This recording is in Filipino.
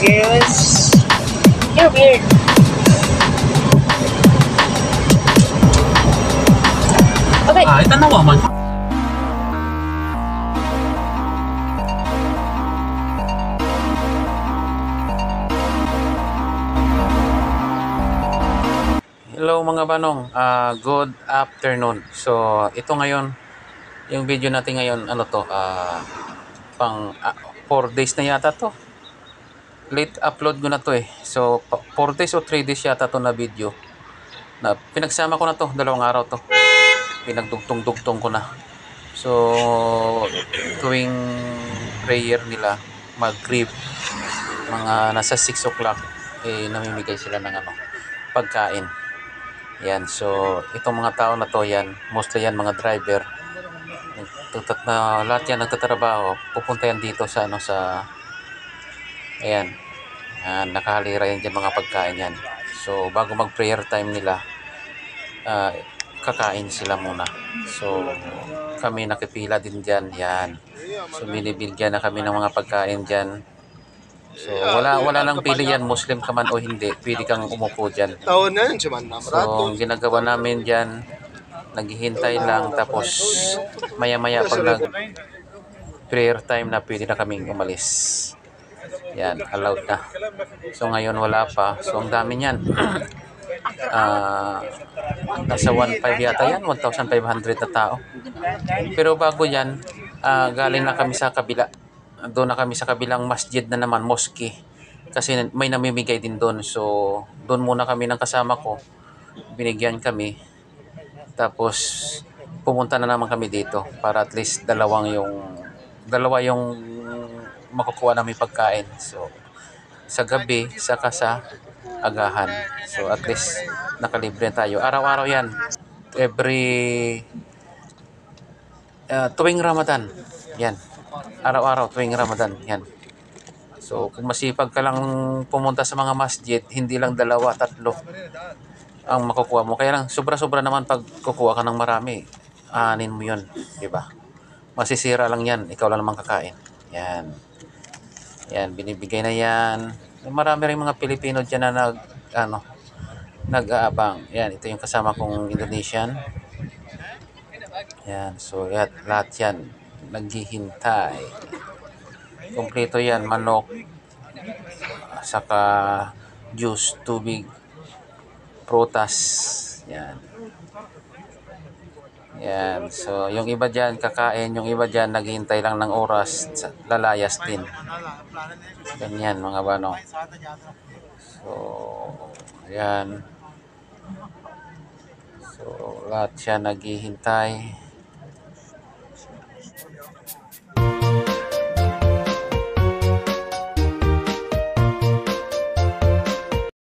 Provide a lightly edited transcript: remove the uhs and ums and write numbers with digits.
Girls, you're weird. Okay. Itanawa man. Hello mga banong, good afternoon. So ito ngayon, yung video natin ngayon, ano to, pang 4 days na yata to. Late upload ko na to eh. So 4 days o 3 days yata to na video. Na pinagsama ko na to, 2 araw to. Pinagdugtong-dugtong ko na. So tuwing prayer nila, mag-grip, mga nasa 6 o'clock, eh namimigay sila ng ano, pagkain. Yan, so itong mga tao na to, yan, mostly yan mga driver. Na lahat yan nagtatrabaho, pupunta yan dito sa ano, sa ayan, nakahalira yan dyan mga pagkain yan. So bago mag prayer time nila, kakain sila muna. So kami nakipila din dyan, yan. So binibigyan na kami ng mga pagkain dyan. So wala nang pili yan, Muslim ka man o hindi, pwede kang umupo dyan. So ang ginagawa namin dyan, naghihintay lang, tapos maya maya pag nag prayer time na, pwede na kaming umalis. Yan, allowed na. So ngayon wala pa, so ang dami niyan. Nasa 1.5 yata yan, 1,500 na tao. Pero bago yan, galing na kami sa kabila. Doon na kami sa kabilang masjid na naman, mosque. Kasi may namimigay din doon. So doon muna kami ng kasama ko. Binigyan kami. Tapos pumunta na naman kami dito para at least dalawa yung makukuha namin pagkain. So sa gabi, saka sa agahan. So at least nakalibre tayo. Araw-araw yan. Tuwing Ramadan. Yan. Araw-araw tuwing Ramadan. Yan. So kung masipag ka lang pumunta sa mga masjid, hindi lang 2, 3 ang makukuha mo. Kaya lang sobra-sobra naman pag kukuha ka ng marami. Anin mo yun. Diba? Masisira lang yan. Ikaw lang naman kakain. Yan. Yan. Binibigay na yan. Marami rin mga Pilipino dyan na nag-aabang. Yan. Ito yung kasama kong Indonesian. Yan. So lahat yan naghihintay. Kompleto yan. Manok, saka juice, tubig, prutas. Yan. Yan. So yung iba dyan kakain, yung iba dyan naghihintay lang ng oras, lalayas din. Ganyan mga bano. So yan. So lahat siya naghihintay.